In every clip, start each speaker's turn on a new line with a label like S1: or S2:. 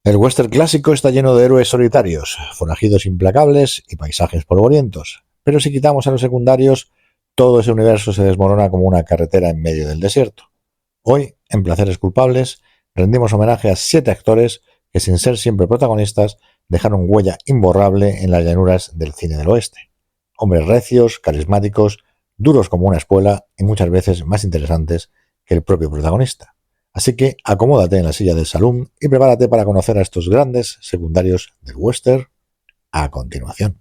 S1: El western clásico está lleno de héroes solitarios, forajidos implacables y paisajes polvorientos. Pero si quitamos a los secundarios, todo ese universo se desmorona como una carretera en medio del desierto. Hoy, en Placeres Culpables, rendimos homenaje a 7 actores que, sin ser siempre protagonistas, dejaron huella imborrable en las llanuras del cine del oeste. Hombres recios, carismáticos, duros como una espuela y muchas veces más interesantes que el propio protagonista. Así que acomódate en la silla del salón y prepárate para conocer a estos grandes secundarios del western a continuación.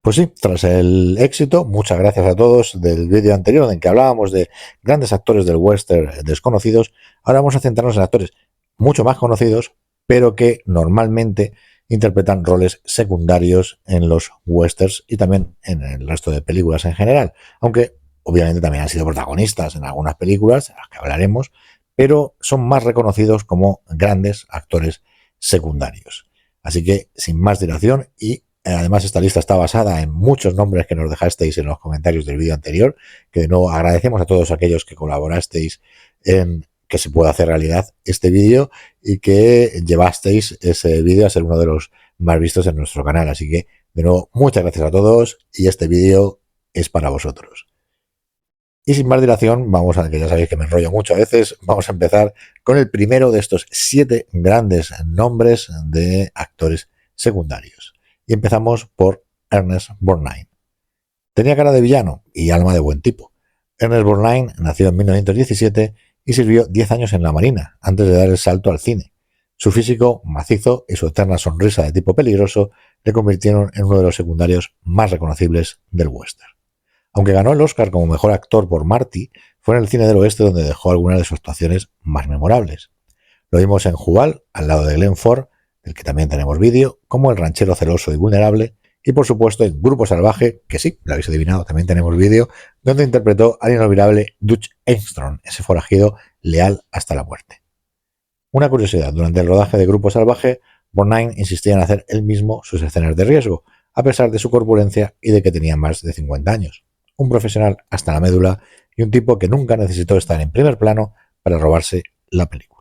S1: Pues sí, tras el éxito, muchas gracias a todos del vídeo anterior en que hablábamos de grandes actores del western desconocidos, ahora vamos a centrarnos en actores mucho más conocidos, pero que normalmente interpretan roles secundarios en los westerns y también en el resto de películas en general, aunque obviamente también han sido protagonistas en algunas películas, de las que hablaremos, pero son más reconocidos como grandes actores secundarios. Así que, sin más dilación, y además esta lista está basada en muchos nombres que nos dejasteis en los comentarios del vídeo anterior, que de nuevo agradecemos a todos aquellos que colaborasteis en que se pueda hacer realidad este vídeo y que llevasteis ese vídeo a ser uno de los más vistos en nuestro canal. Así que, de nuevo, muchas gracias a todos y este vídeo es para vosotros. Y sin más dilación, vamos a, que ya sabéis que me enrollo mucho a veces, vamos a empezar con el primero de estos 7 grandes nombres de actores secundarios. Y empezamos por Ernest Borgnine. Tenía cara de villano y alma de buen tipo. Ernest Borgnine nació en 1917 y sirvió 10 años en la Marina antes de dar el salto al cine. Su físico macizo y su eterna sonrisa de tipo peligroso le convirtieron en uno de los secundarios más reconocibles del western. Aunque ganó el Oscar como mejor actor por Marty, fue en el cine del oeste donde dejó algunas de sus actuaciones más memorables. Lo vimos en Jubal, al lado de Glenn Ford, del que también tenemos vídeo, como el ranchero celoso y vulnerable, y por supuesto en Grupo Salvaje, que sí, lo habéis adivinado, también tenemos vídeo, donde interpretó al inolvidable Dutch Armstrong, ese forajido leal hasta la muerte. Una curiosidad, durante el rodaje de Grupo Salvaje, Borgnine insistía en hacer él mismo sus escenas de riesgo, a pesar de su corpulencia y de que tenía más de 50 años. Un profesional hasta la médula y un tipo que nunca necesitó estar en primer plano para robarse la película.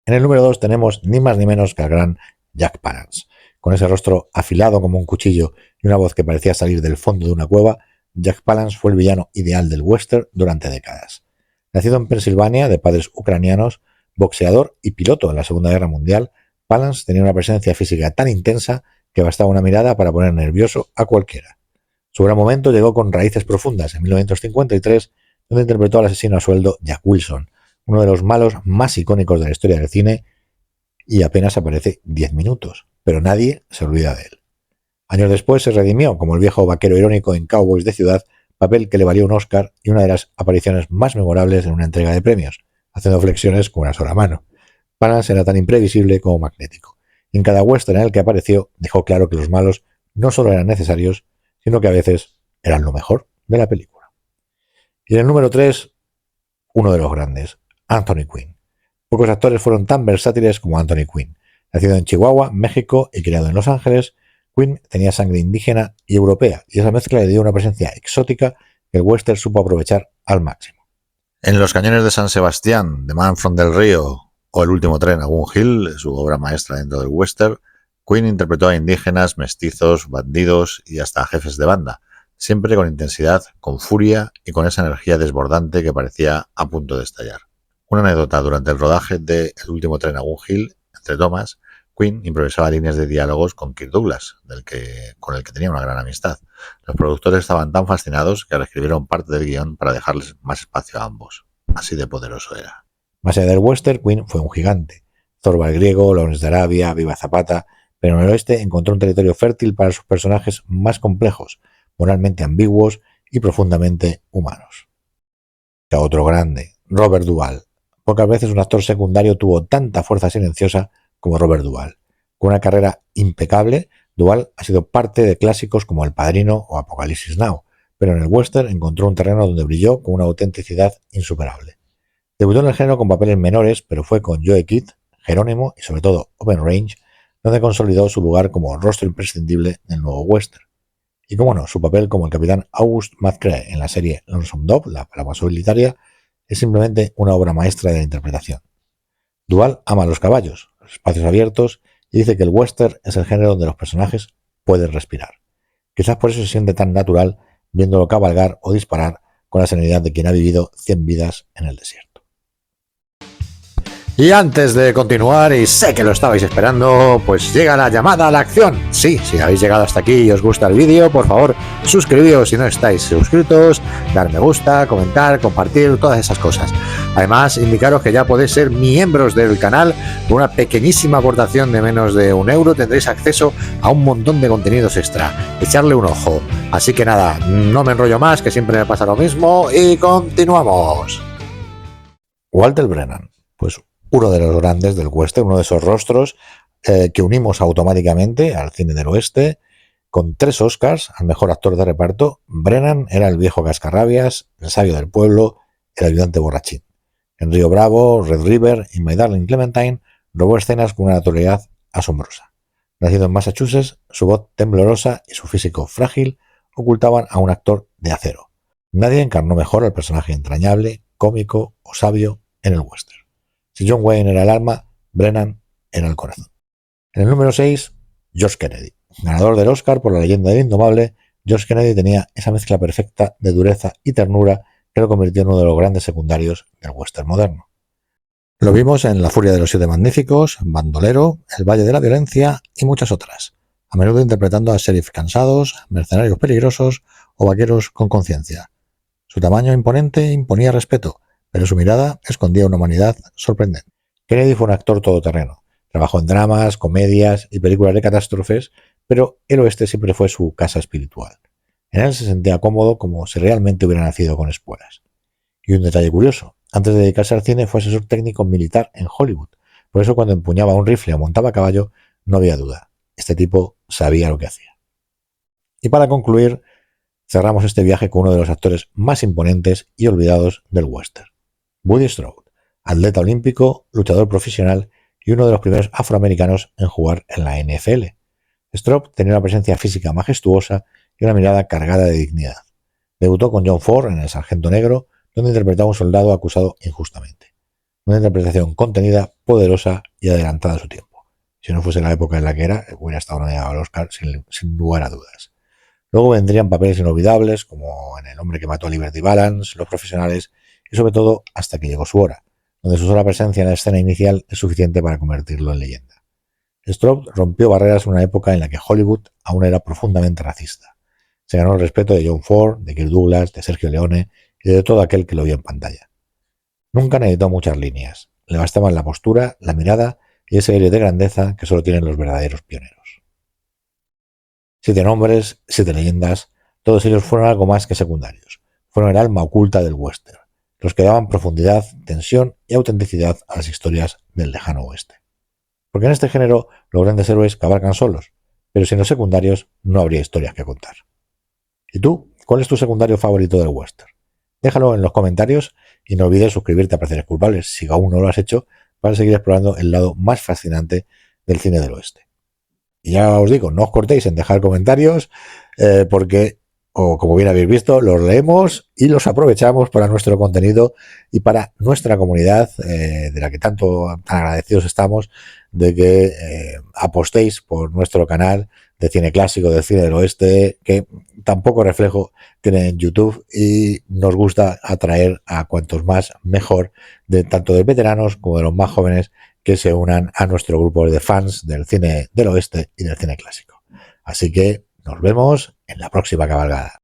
S1: En el número 2 tenemos ni más ni menos que al gran Jack Palance. Con ese rostro afilado como un cuchillo y una voz que parecía salir del fondo de una cueva, Jack Palance fue el villano ideal del western durante décadas. Nacido en Pensilvania de padres ucranianos, boxeador y piloto en la Segunda Guerra Mundial, Palance tenía una presencia física tan intensa que bastaba una mirada para poner nervioso a cualquiera. Su gran momento llegó con Raíces Profundas en 1953, donde interpretó al asesino a sueldo Jack Wilson, uno de los malos más icónicos de la historia del cine, y apenas aparece 10 minutos, pero nadie se olvida de él. Años después se redimió como el viejo vaquero irónico en Cowboys de Ciudad, papel que le valió un Oscar y una de las apariciones más memorables en una entrega de premios, haciendo flexiones con una sola mano. Palance era tan imprevisible como magnético, y en cada western en el que apareció dejó claro que los malos no solo eran necesarios, sino que a veces eran lo mejor de la película. Y en el número 3, uno de los grandes, Anthony Quinn. Pocos actores fueron tan versátiles como Anthony Quinn. Nacido en Chihuahua, México y criado en Los Ángeles, Quinn tenía sangre indígena y europea, y esa mezcla le dio una presencia exótica que el western supo aprovechar al máximo. En Los Cañones de San Sebastián, The Man from del Río o El último tren a Gun Hill, su obra maestra dentro del western, Quinn interpretó a indígenas, mestizos, bandidos y hasta jefes de banda, siempre con intensidad, con furia y con esa energía desbordante que parecía a punto de estallar. Una anécdota: durante el rodaje de El último tren a Gun Hill, entre tomas, Quinn improvisaba líneas de diálogos con Kirk Douglas, con el que tenía una gran amistad. Los productores estaban tan fascinados que reescribieron parte del guión para dejarles más espacio a ambos. Así de poderoso era. Más allá del western, Quinn fue un gigante. Zorba el Griego, Lawrence de Arabia, Viva Zapata, pero en el oeste encontró un territorio fértil para sus personajes más complejos, moralmente ambiguos y profundamente humanos. Otro grande, Robert Duvall. Pocas veces un actor secundario tuvo tanta fuerza silenciosa como Robert Duvall. Con una carrera impecable, Duvall ha sido parte de clásicos como El Padrino o Apocalipsis Now, pero en el western encontró un terreno donde brilló con una autenticidad insuperable. Debutó en el género con papeles menores, pero fue con Joe Kidd, Jerónimo y sobre todo Open Range, donde consolidó su lugar como rostro imprescindible del nuevo western. Y como no, su papel como el capitán August McCrae en la serie Lonesome Dove, la palabra solitaria, es simplemente una obra maestra de la interpretación. Duvall ama los caballos, los espacios abiertos, y dice que el western es el género donde los personajes pueden respirar. Quizás por eso se siente tan natural viéndolo cabalgar o disparar con la serenidad de quien ha vivido 100 vidas en el desierto. Y antes de continuar, y sé que lo estabais esperando, pues llega la llamada a la acción. Sí, si habéis llegado hasta aquí y os gusta el vídeo, por favor, suscribíos si no estáis suscritos, dar me gusta, comentar, compartir, todas esas cosas. Además, indicaros que ya podéis ser miembros del canal. Con una pequeñísima aportación de menos de €1 tendréis acceso a un montón de contenidos extra. Echarle un ojo. Así que nada, no me enrollo más, que siempre me pasa lo mismo, y continuamos. Walter Brennan, pues uno de los grandes del western, uno de esos rostros que unimos automáticamente al cine del oeste, con 3 Oscars al mejor actor de reparto. Brennan era el viejo cascarrabias, el sabio del pueblo, el ayudante borrachín. En Río Bravo, Red River y My Darling Clementine robó escenas con una naturalidad asombrosa. Nacido en Massachusetts, su voz temblorosa y su físico frágil ocultaban a un actor de acero. Nadie encarnó mejor al personaje entrañable, cómico o sabio en el western. Si John Wayne era el alma, Brennan era el corazón. En el número 6, George Kennedy. Ganador del Oscar por La leyenda del indomable, George Kennedy tenía esa mezcla perfecta de dureza y ternura que lo convirtió en uno de los grandes secundarios del western moderno. Lo vimos en La furia de los 7 magníficos, Bandolero, El valle de la violencia y muchas otras, a menudo interpretando a sheriffs cansados, mercenarios peligrosos o vaqueros con conciencia. Su tamaño imponente imponía respeto, pero su mirada escondía una humanidad sorprendente. Kennedy fue un actor todoterreno. Trabajó en dramas, comedias y películas de catástrofes, pero el oeste siempre fue su casa espiritual. En él se sentía cómodo, como si realmente hubiera nacido con espuelas. Y un detalle curioso, antes de dedicarse al cine fue asesor técnico militar en Hollywood. Por eso cuando empuñaba un rifle o montaba a caballo, no había duda. Este tipo sabía lo que hacía. Y para concluir, cerramos este viaje con uno de los actores más imponentes y olvidados del western. Woody Strode, atleta olímpico, luchador profesional y uno de los primeros afroamericanos en jugar en la NFL. Strode tenía una presencia física majestuosa y una mirada cargada de dignidad. Debutó con John Ford en El Sargento Negro, donde interpretaba a un soldado acusado injustamente. Una interpretación contenida, poderosa y adelantada a su tiempo. Si no fuese la época en la que era, hubiera estado nominado al Oscar sin lugar a dudas. Luego vendrían papeles inolvidables como en El hombre que mató a Liberty Balance, Los profesionales y sobre todo Hasta que llegó su hora, donde su sola presencia en la escena inicial es suficiente para convertirlo en leyenda. Strode rompió barreras en una época en la que Hollywood aún era profundamente racista. Se ganó el respeto de John Ford, de Kirk Douglas, de Sergio Leone y de todo aquel que lo vio en pantalla. Nunca necesitó muchas líneas, le bastaban la postura, la mirada y ese aire de grandeza que solo tienen los verdaderos pioneros. 7 nombres, 7 leyendas, todos ellos fueron algo más que secundarios, fueron el alma oculta del western, los que daban profundidad, tensión y autenticidad a las historias del lejano oeste. Porque en este género los grandes héroes cabalgan solos, pero sin los secundarios no habría historias que contar. ¿Y tú? ¿Cuál es tu secundario favorito del western? Déjalo en los comentarios y no olvides suscribirte a Placeres Culpables si aún no lo has hecho para seguir explorando el lado más fascinante del cine del oeste. Y ya os digo, no os cortéis en dejar comentarios porque, como bien habéis visto, los leemos y los aprovechamos para nuestro contenido y para nuestra comunidad, de la que tan agradecidos estamos de que apostéis por nuestro canal de cine clásico, del cine del oeste, que tan poco reflejo tiene en YouTube, y nos gusta atraer a cuantos más mejor, tanto de veteranos como de los más jóvenes, que se unan a nuestro grupo de fans del cine del oeste y del cine clásico. Así que nos vemos en la próxima cabalgada.